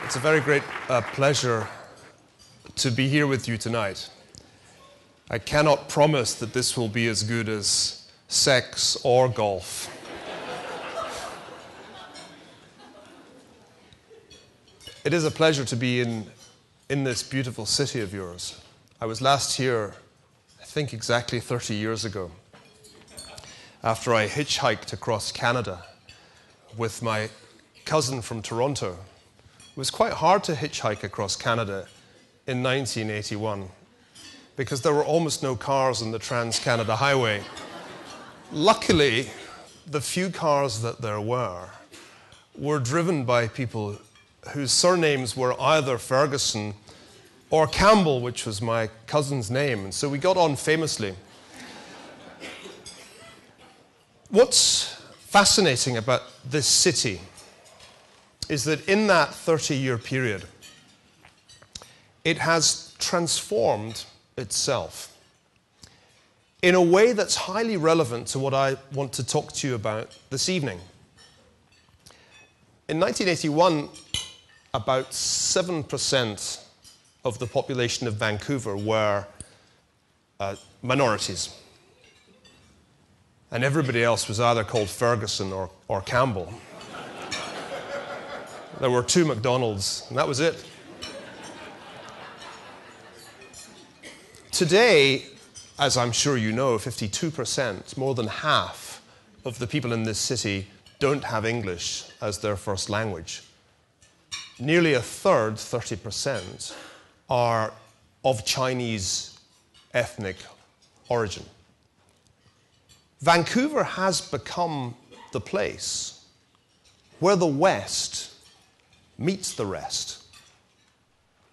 It's a very great pleasure to be here with you tonight. I cannot promise that this will be as good as sex or golf. It is a pleasure to be in this beautiful city of yours. I was last here, I think, exactly 30 years ago, after I hitchhiked across Canada with my cousin from Toronto. It was quite hard to hitchhike across Canada in 1981 because there were almost no cars on the Trans-Canada Highway. Luckily, the few cars that there were driven by people whose surnames were either Ferguson or Campbell, which was my cousin's name, and so we got on famously. What's fascinating about this city is that in that 30-year period, it has transformed itself in a way that's highly relevant to what I want to talk to you about this evening. In 1981, about 7% of the population of Vancouver were minorities. And everybody else was either called Ferguson or Campbell. There were 2 McDonald's, and that was it. Today, as I'm sure you know, 52%, more than half of the people in this city don't have English as their first language. Nearly a third, 30%, are of Chinese ethnic origin. Vancouver has become the place where the West meets the rest.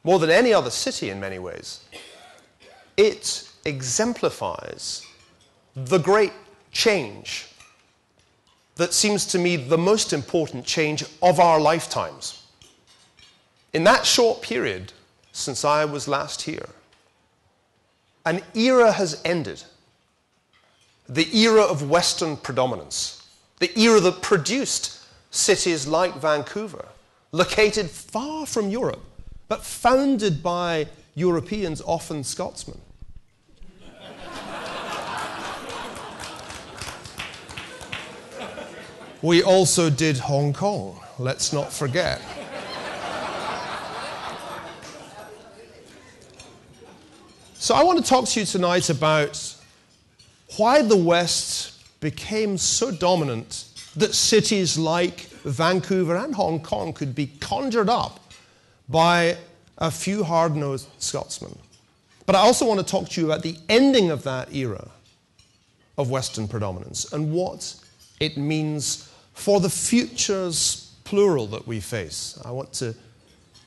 More than any other city in many ways, it exemplifies the great change that seems to me the most important change of our lifetimes. In that short period since I was last here, an era has ended. The era of Western predominance, the era that produced cities like Vancouver, located far from Europe, but founded by Europeans, often Scotsmen. We also did Hong Kong, let's not forget. So I want to talk to you tonight about why the West became so dominant that cities like Vancouver and Hong Kong could be conjured up by a few hard-nosed Scotsmen. But I also want to talk to you about the ending of that era of Western predominance and what it means for the futures, plural, that we face. I want to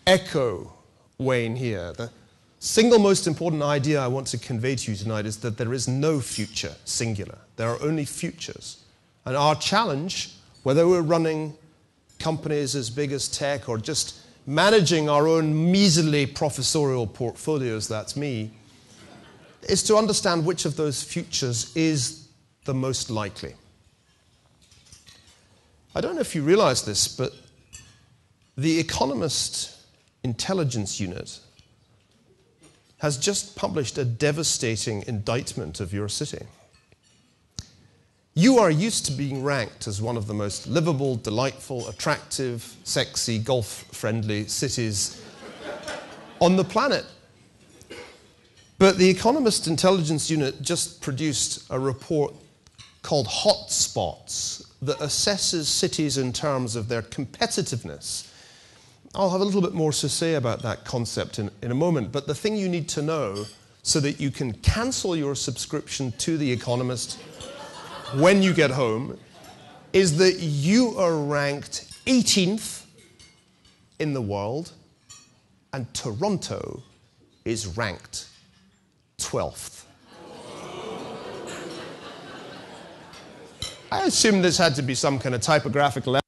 echo Wayne here. The single most important idea I want to convey to you tonight is that there is no future, singular. There are only futures. And our challenge, whether we're running companies as big as tech or just managing our own measly professorial portfolios, that's me, is to understand which of those futures is the most likely. I don't know if you realize this, but the Economist Intelligence Unit has just published a devastating indictment of your city. You are used to being ranked as one of the most livable, delightful, attractive, sexy, golf-friendly cities on the planet. But the Economist Intelligence Unit just produced a report called Hotspots that assesses cities in terms of their competitiveness. I'll have a little bit more to say about that concept in a moment, but the thing you need to know so that you can cancel your subscription to The Economist when you get home is that you are ranked 18th in the world and Toronto is ranked 12th. I assume this had to be some kind of typographical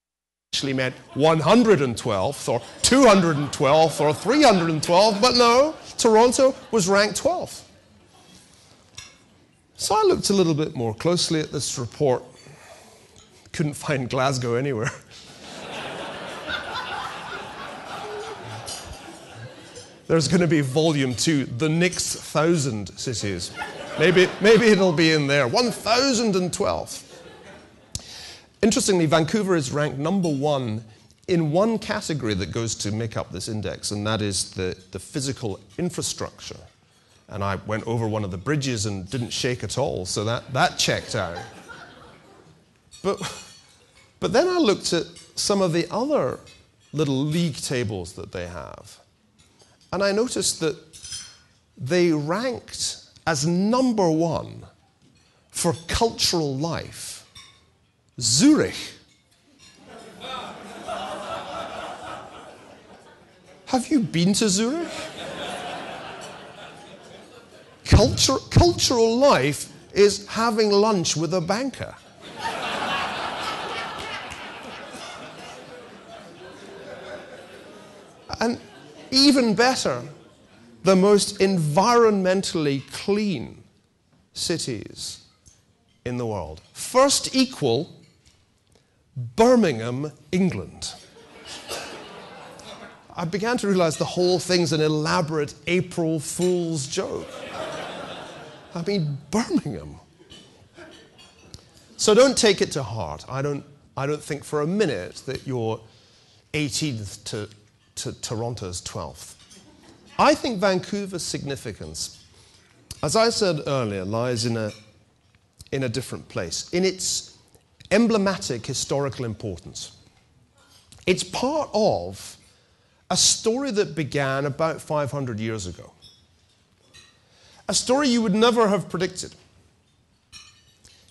actually meant 112th or 212th or 312th, but no, Toronto was ranked 12th. So I looked a little bit more closely at this report. Couldn't find Glasgow anywhere. There's going to be volume 2, the next 1,000 cities. Maybe it'll be in there. 1,012th. Interestingly, Vancouver is ranked number 1 in one category that goes to make up this index, and that is the physical infrastructure. And I went over one of the bridges and didn't shake at all, so that checked out. But then I looked at some of the other little league tables that they have. And I noticed that they ranked as number 1 for cultural life Zurich. Have you been to Zurich? Cultural life is having lunch with a banker. And even better, the most environmentally clean cities in the world. First equal, Birmingham, England. I began to realize the whole thing's an elaborate April Fool's joke. I mean, Birmingham. So don't take it to heart. I don't think for a minute that you're 18th to Toronto's 12th. I think Vancouver's significance, as I said earlier, lies in a different place, in its emblematic historical importance. It's part of a story that began about 500 years ago. A story you would never have predicted.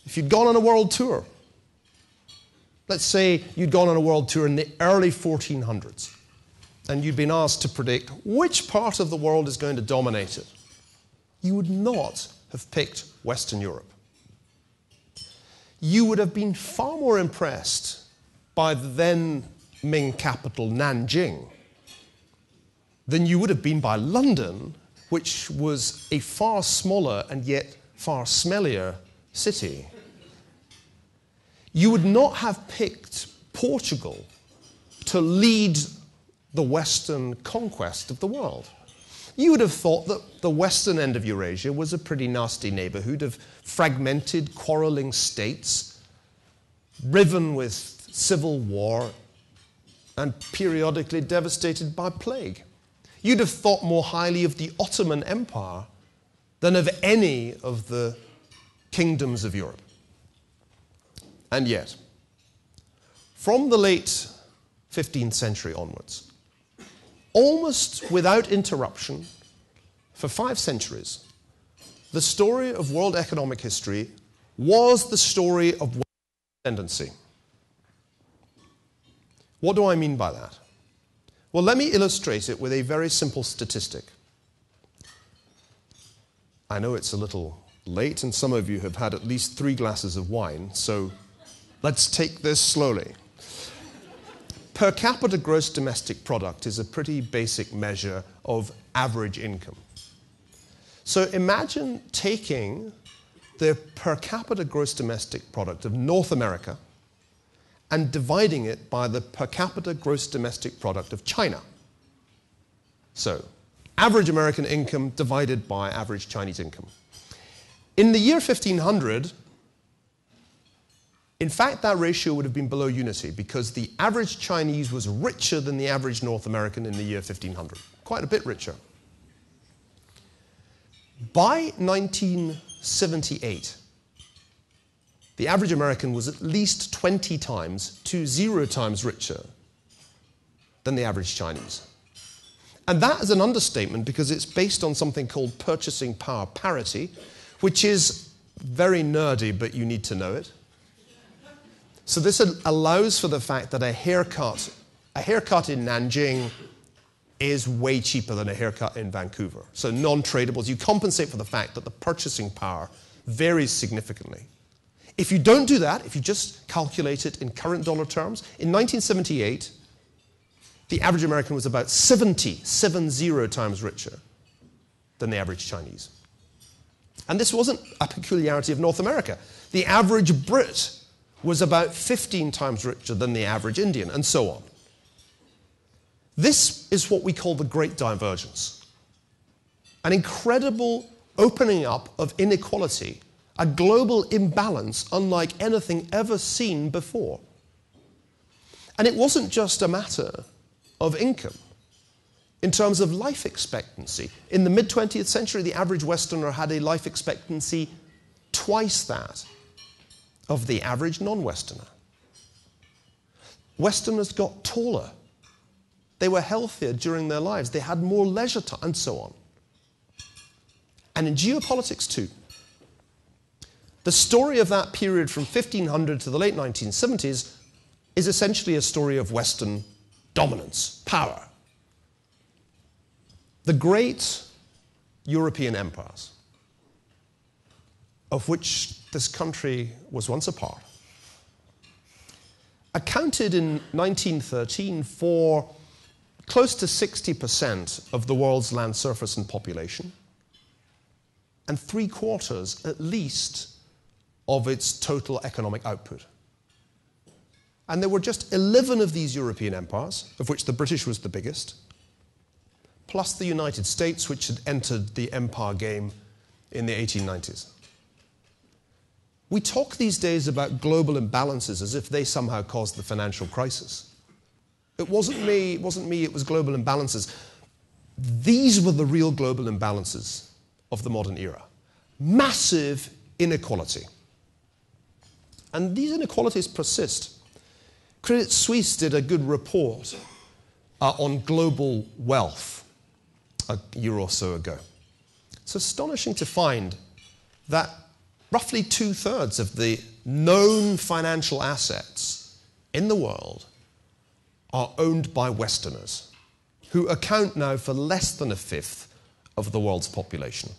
If you'd gone on a world tour, let's say you'd gone on a world tour in the early 1400s, and you'd been asked to predict which part of the world is going to dominate it, you would not have picked Western Europe. You would have been far more impressed by the then Ming capital, Nanjing, than you would have been by London, which was a far smaller and yet far smellier city. You would not have picked Portugal to lead the Western conquest of the world. You would have thought that the western end of Eurasia was a pretty nasty neighborhood of fragmented, quarreling states, riven with civil war, and periodically devastated by plague. You'd have thought more highly of the Ottoman Empire than of any of the kingdoms of Europe. And yet, from the late 15th century onwards, almost without interruption, for 5 centuries, the story of world economic history was the story of tendency. What do I mean by that? Well, let me illustrate it with a very simple statistic. I know it's a little late, and some of you have had at least 3 glasses of wine, so let's take this slowly. Per capita gross domestic product is a pretty basic measure of average income. So imagine taking the per capita gross domestic product of North America and dividing it by the per capita gross domestic product of China. So, average American income divided by average Chinese income. In the year 1500, in fact, that ratio would have been below unity because the average Chinese was richer than the average North American in the year 1500. Quite a bit richer. By 1978, the average American was at least 20 times to 0 times richer than the average Chinese. And that is an understatement because it's based on something called purchasing power parity, which is very nerdy, but you need to know it. So this allows for the fact that a haircut in Nanjing is way cheaper than a haircut in Vancouver. So non-tradables, you compensate for the fact that the purchasing power varies significantly. If you don't do that, if you just calculate it in current dollar terms, in 1978, the average American was about 70 times richer than the average Chinese. And this wasn't a peculiarity of North America. The average Brit was about 15 times richer than the average Indian, and so on. This is what we call the Great Divergence. An incredible opening up of inequality, a global imbalance unlike anything ever seen before. And it wasn't just a matter of income. In terms of life expectancy, in the mid-20th century, the average Westerner had a life expectancy twice that of the average non-Westerner. Westerners got taller. They were healthier during their lives. They had more leisure time, and so on. And in geopolitics too. The story of that period from 1500 to the late 1970s is essentially a story of Western dominance, power. The great European empires, of which this country was once a part, accounted in 1913 for close to 60% of the world's land surface and population, and 3/4 at least of its total economic output. And there were just 11 of these European empires, of which the British was the biggest, plus the United States, which had entered the empire game in the 1890s. We talk these days about global imbalances as if they somehow caused the financial crisis. It wasn't me, it was global imbalances. These were the real global imbalances of the modern era. Massive inequality. And these inequalities persist. Credit Suisse did a good report on global wealth a year or so ago. It's astonishing to find that roughly 2/3 of the known financial assets in the world are owned by Westerners, who account now for less than 1/5 of the world's population.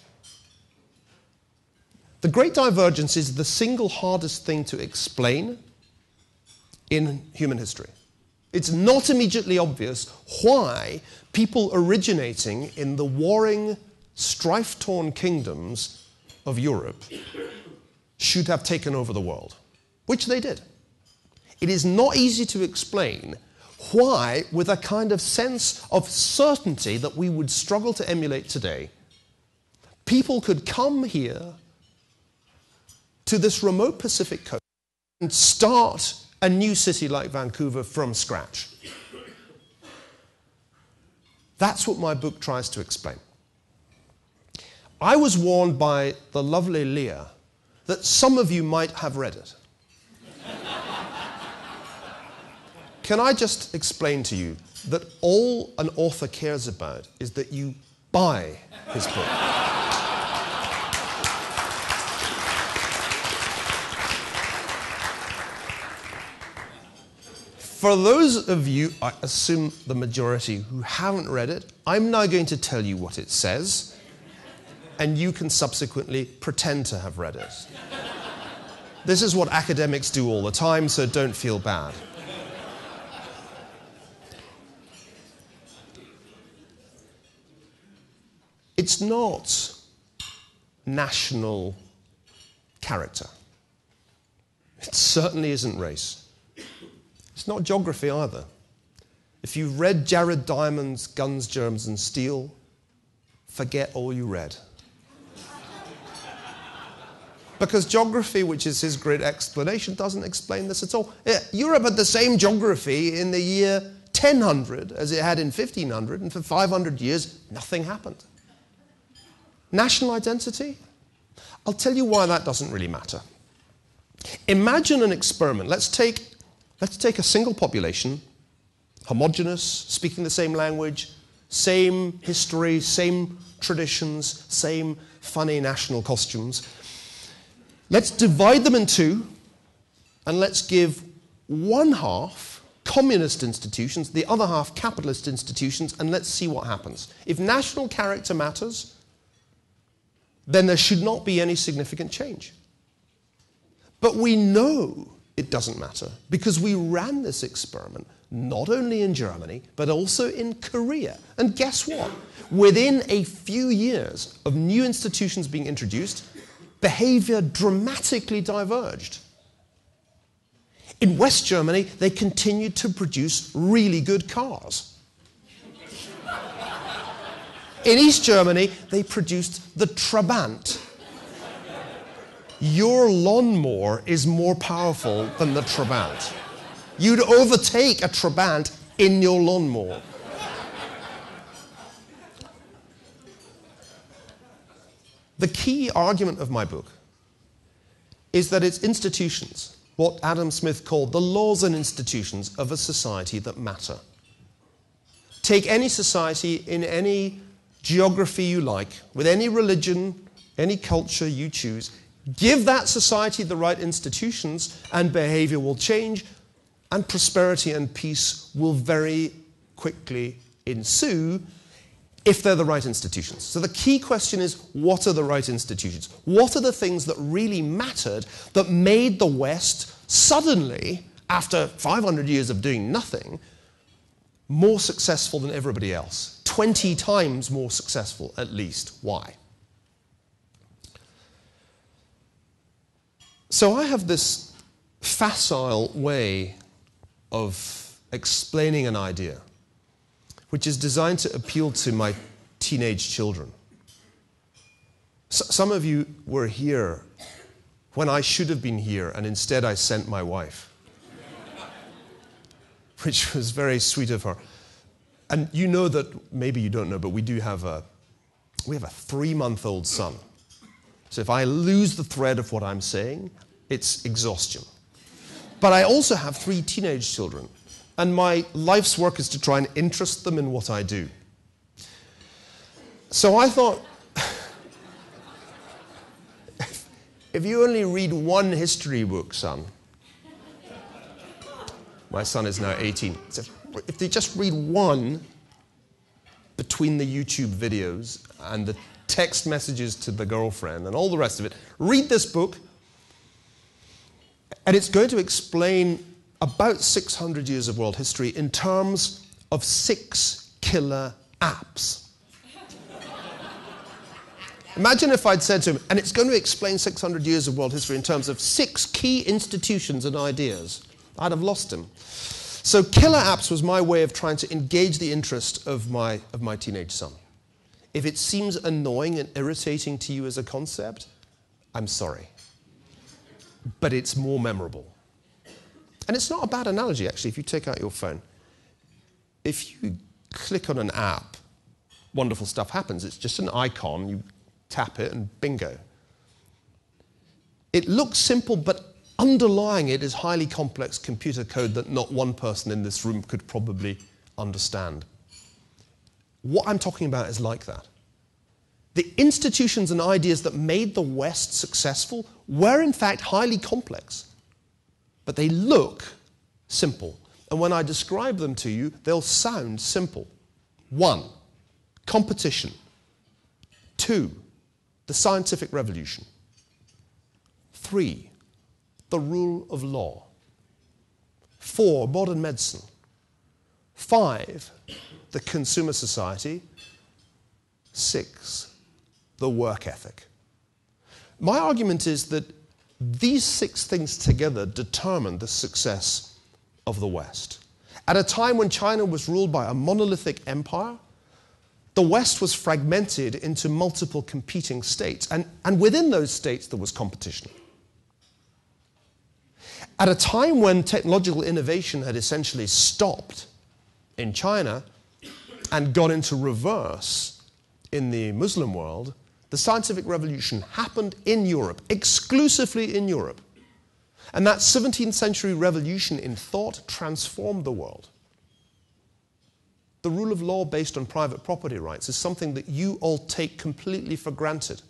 The Great Divergence is the single hardest thing to explain in human history. It's not immediately obvious why people originating in the warring, strife-torn kingdoms of Europe should have taken over the world, which they did. It is not easy to explain why, with a kind of sense of certainty that we would struggle to emulate today, people could come here to this remote Pacific coast and start a new city like Vancouver from scratch. That's what my book tries to explain. I was warned by the lovely Leah that some of you might have read it. Can I just explain to you that all an author cares about is that you buy his book? For those of you, I assume the majority, who haven't read it, I'm now going to tell you what it says, and you can subsequently pretend to have read it. This is what academics do all the time, so don't feel bad. It's not national character. It certainly isn't race. It's not geography either. If you've read Jared Diamond's Guns, Germs and Steel, forget all you read. Because geography, which is his great explanation, doesn't explain this at all. Europe had the same geography in the year 1000 as it had in 1500, and for 500 years, nothing happened. National identity? I'll tell you why that doesn't really matter. Imagine an experiment. Let's take a single population, homogeneous, speaking the same language, same history, same traditions, same funny national costumes. Let's divide them in two, and let's give one half communist institutions, the other half capitalist institutions, and let's see what happens. If national character matters, then there should not be any significant change. But we know it doesn't matter because we ran this experiment not only in Germany, but also in Korea. And guess what? Within a few years of new institutions being introduced, behavior dramatically diverged. In West Germany, they continued to produce really good cars. In East Germany, they produced the Trabant. Your lawnmower is more powerful than the Trabant. You'd overtake a Trabant in your lawnmower. The key argument of my book is that it's institutions, what Adam Smith called the laws and institutions of a society that matter. Take any society in any geography you like, with any religion, any culture you choose, give that society the right institutions and behavior will change, and prosperity and peace will very quickly ensue if they're the right institutions. So the key question is, what are the right institutions? What are the things that really mattered that made the West suddenly, after 500 years of doing nothing, more successful than everybody else? 20 times more successful, at least. Why? So I have this facile way of explaining an idea, which is designed to appeal to my teenage children. Some of you were here when I should have been here, and instead I sent my wife, which was very sweet of her. And you know that, maybe you don't know, but we have a 3-month-old son. So if I lose the thread of what I'm saying, it's exhaustion. But I also have 3 teenage children, and my life's work is to try and interest them in what I do. So I thought, if you only read one history book, son, my son is now 18, so if they just read one between the YouTube videos and the text messages to the girlfriend and all the rest of it, read this book, and it's going to explain about 600 years of world history in terms of 6 killer apps. Imagine if I'd said to him, and it's going to explain 600 years of world history in terms of 6 key institutions and ideas. I'd have lost him. So killer apps was my way of trying to engage the interest of my teenage son. If it seems annoying and irritating to you as a concept, I'm sorry. But it's more memorable. And it's not a bad analogy, actually, if you take out your phone. If you click on an app, wonderful stuff happens. It's just an icon, you tap it, and bingo. It looks simple, but underlying it is highly complex computer code that not one person in this room could probably understand. What I'm talking about is like that. The institutions and ideas that made the West successful were in fact highly complex, but they look simple. And when I describe them to you, they'll sound simple. 1, competition. 2, the scientific revolution. 3, the rule of law. 4, modern medicine. 5, the consumer society. 6, the work ethic. My argument is that these 6 things together determine the success of the West. At a time when China was ruled by a monolithic empire, the West was fragmented into multiple competing states, and within those states there was competition. At a time when technological innovation had essentially stopped in China and got into reverse in the Muslim world, the scientific revolution happened in Europe, exclusively in Europe. And that 17th century revolution in thought transformed the world. The rule of law based on private property rights is something that you all take completely for granted.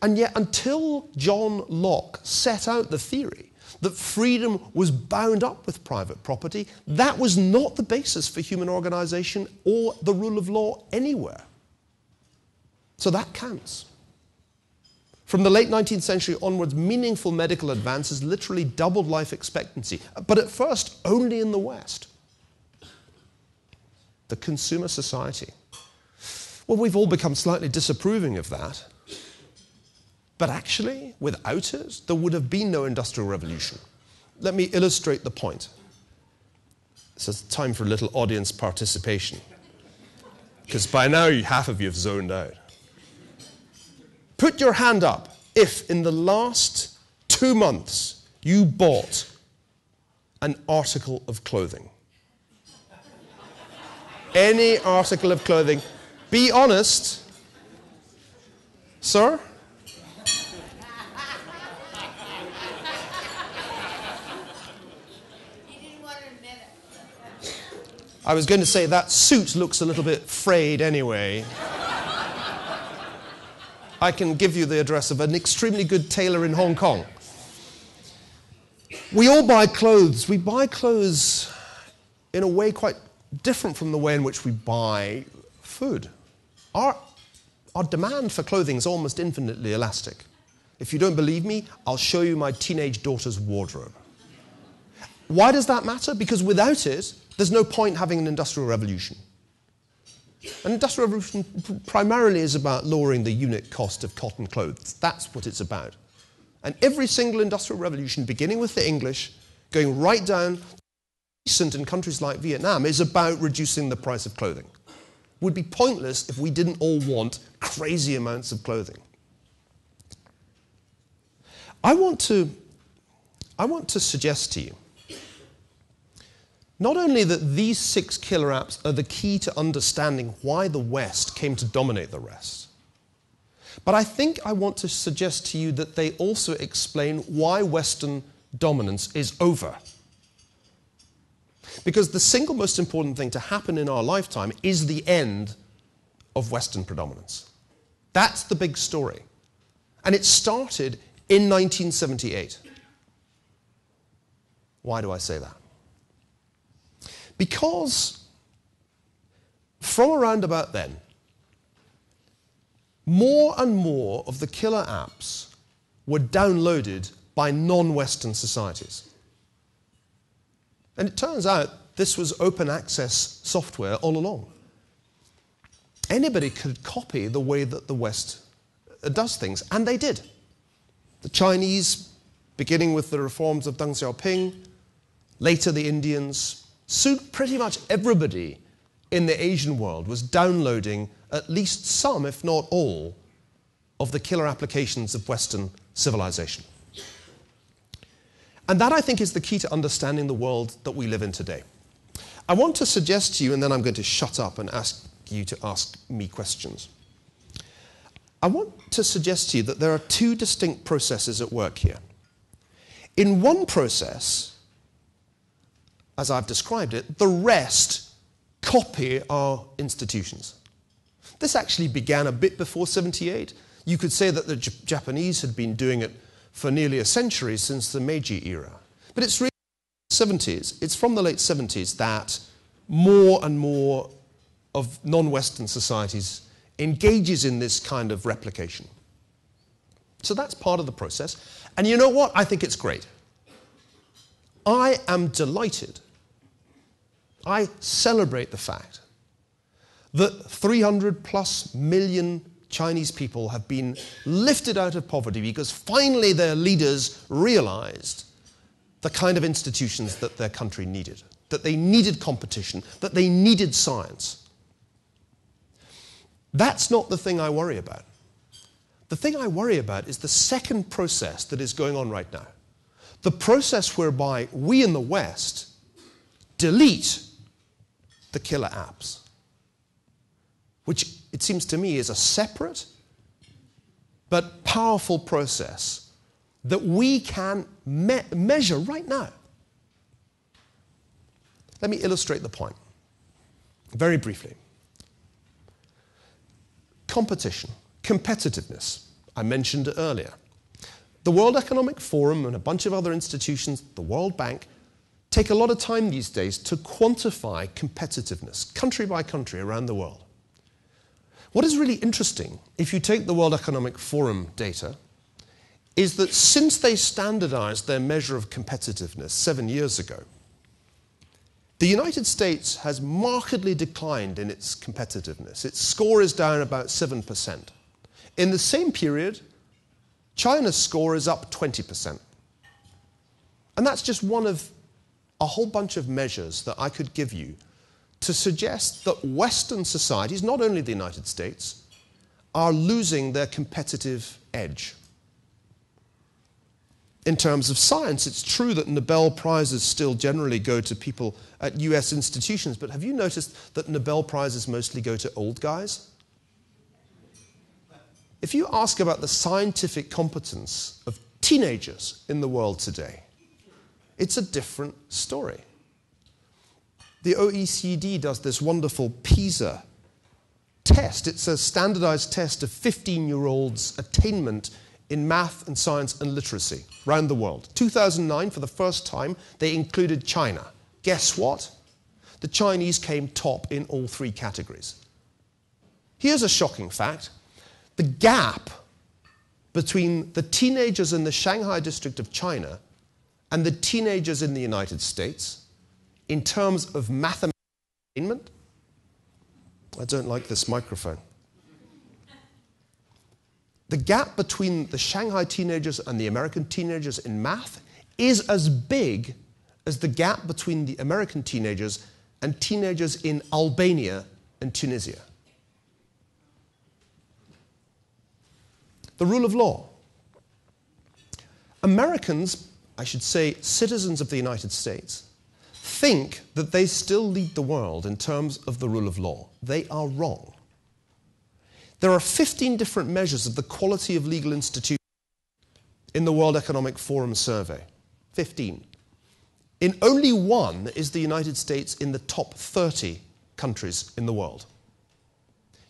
And yet, until John Locke set out the theory that freedom was bound up with private property, that was not the basis for human organization or the rule of law anywhere. So that counts. From the late 19th century onwards, meaningful medical advances literally doubled life expectancy, but at first only in the West. The consumer society. Well, we've all become slightly disapproving of that. But actually, without it, there would have been no industrial revolution. Let me illustrate the point. This is time for a little audience participation. Because by now, half of you have zoned out. Put your hand up if in the last 2 months you bought an article of clothing. Any article of clothing. Be honest. Sir? I was going to say that suit looks a little bit frayed anyway. I can give you the address of an extremely good tailor in Hong Kong. We all buy clothes. We buy clothes in a way quite different from the way in which we buy food. Our demand for clothing is almost infinitely elastic. If you don't believe me, I'll show you my teenage daughter's wardrobe. Why does that matter? Because without it, there's no point having an industrial revolution. An industrial revolution primarily is about lowering the unit cost of cotton clothes. That's what it's about. And every single industrial revolution, beginning with the English, going right down, recent in countries like Vietnam, is about reducing the price of clothing. It would be pointless if we didn't all want crazy amounts of clothing. I want to suggest to you not only that these 6 killer apps are the key to understanding why the West came to dominate the rest, but I think I want to suggest to you that they also explain why Western dominance is over. Because the single most important thing to happen in our lifetime is the end of Western predominance. That's the big story. And it started in 1978. Why do I say that? Because from around about then, more and more of the killer apps were downloaded by non-Western societies. And it turns out this was open access software all along. Anybody could copy the way that the West does things, and they did. The Chinese, beginning with the reforms of Deng Xiaoping, later the Indians, soon pretty much everybody in the Asian world was downloading at least some, if not all, of the killer applications of Western civilization. And that, I think, is the key to understanding the world that we live in today. I want to suggest to you, and then I'm going to shut up and ask you to ask me questions. I want to suggest to you that there are 2 distinct processes at work here. In one process, as I've described it, the rest copy our institutions. This actually began a bit before 78. You could say that the Japanese had been doing it for nearly a century since the Meiji era. But it's really the 70s, it's from the late 70s that more and more of non-Western societies engages in this kind of replication. So that's part of the process. And you know what? I think it's great. I am delighted. I celebrate the fact that 300+ million Chinese people have been lifted out of poverty because finally their leaders realized the kind of institutions that their country needed, that they needed competition, that they needed science. That's not the thing I worry about. The thing I worry about is the second process that is going on right now. The process whereby we in the West delete the killer apps, which it seems to me is a separate but powerful process that we can measure right now. Let me illustrate the point very briefly. Competition, competitiveness, I mentioned it earlier. The World Economic Forum and a bunch of other institutions, the World Bank, take a lot of time these days to quantify competitiveness, country by country around the world. What is really interesting, if you take the World Economic Forum data is that since they standardized their measure of competitiveness 7 years ago, the United States has markedly declined in its competitiveness. Its score is down about 7%. In the same period, China's score is up 20%. And that's just one of a whole bunch of measures that I could give you to suggest that Western societies, not only the United States, are losing their competitive edge. In terms of science, it's true that Nobel Prizes still generally go to people at US institutions, but have you noticed that Nobel Prizes mostly go to old guys? If you ask about the scientific competence of teenagers in the world today, it's a different story. The OECD does this wonderful PISA test. It's a standardized test of 15-year-olds' attainment in math and science and literacy around the world. 2009, for the first time, they included China. Guess what? The Chinese came top in all three categories. Here's a shocking fact. The gap between the teenagers in the Shanghai district of China and the teenagers in the United States, in terms of mathematical attainment, I don't like this microphone. The gap between the Shanghai teenagers and the American teenagers in math is as big as the gap between the American teenagers and teenagers in Albania and Tunisia. The rule of law. Americans, I should say citizens of the United States, think that they still lead the world in terms of the rule of law. They are wrong. There are 15 different measures of the quality of legal institutions in the World Economic Forum survey. 15. In only one is the United States in the top 30 countries in the world.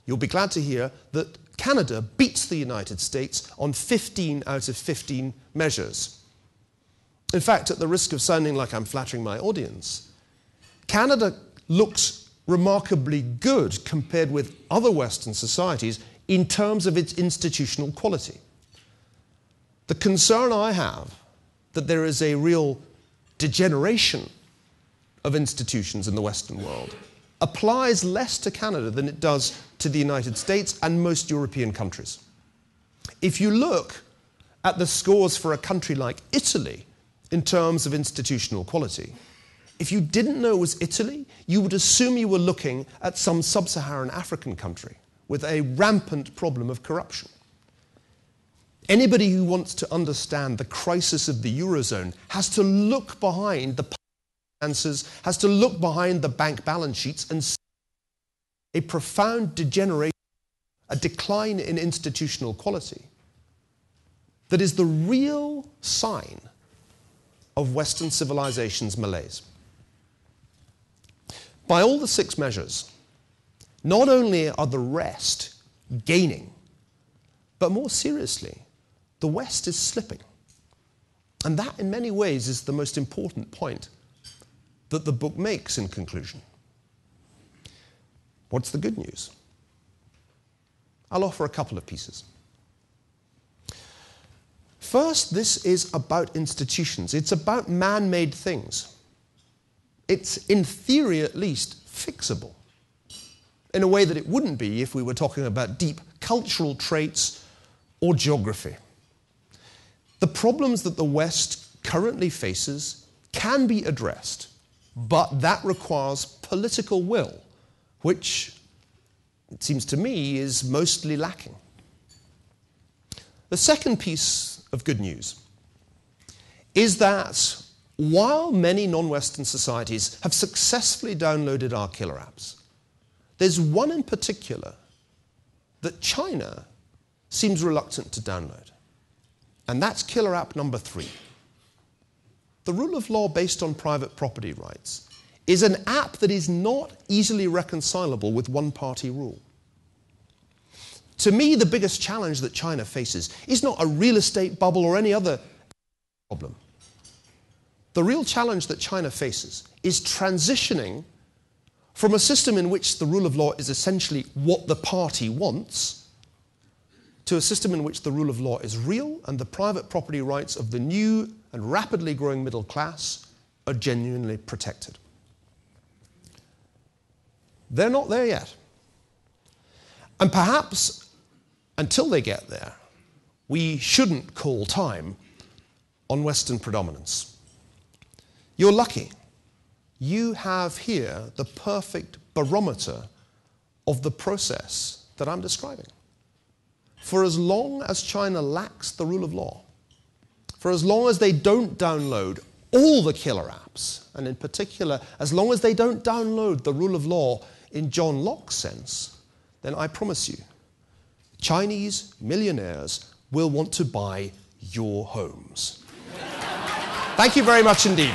You'll be glad to hear that Canada beats the United States on 15 out of 15 measures. In fact, at the risk of sounding like I'm flattering my audience, Canada looks remarkably good compared with other Western societies in terms of its institutional quality. The concern I have that there is a real degeneration of institutions in the Western world applies less to Canada than it does to the United States and most European countries. If you look at the scores for a country like Italy in terms of institutional quality, if you didn't know it was Italy, you would assume you were looking at some sub-Saharan African country with a rampant problem of corruption. Anybody who wants to understand the crisis of the Eurozone has to look behind the finances, has to look behind the bank balance sheets and see a profound degeneration, a decline in institutional quality that is the real sign of Western civilization's malaise. By all the 6 measures, not only are the rest gaining, but more seriously, the West is slipping. And that, in many ways, is the most important point that the book makes in conclusion. What's the good news? I'll offer a couple of pieces. First, this is about institutions. It's about man-made things. It's, in theory at least, fixable in a way that it wouldn't be if we were talking about deep cultural traits or geography. The problems that the West currently faces can be addressed, but that requires political will, which, it seems to me, is mostly lacking. The second piece of good news is that while many non-Western societies have successfully downloaded our killer apps, there's one in particular that China seems reluctant to download. And that's killer app number 3. The rule of law based on private property rights is an app that is not easily reconcilable with one-party rule. To me, the biggest challenge that China faces is not a real estate bubble or any other problem. The real challenge that China faces is transitioning from a system in which the rule of law is essentially what the party wants to to a system in which the rule of law is real and the private property rights of the new and rapidly growing middle class are genuinely protected. They're not there yet. And perhaps until they get there, we shouldn't call time on Western predominance. You're lucky. You have here the perfect barometer of the process that I'm describing. For as long as China lacks the rule of law, for as long as they don't download all the killer apps, and in particular, as long as they don't download the rule of law in John Locke's sense, then I promise you, Chinese millionaires will want to buy your homes. Thank you very much indeed.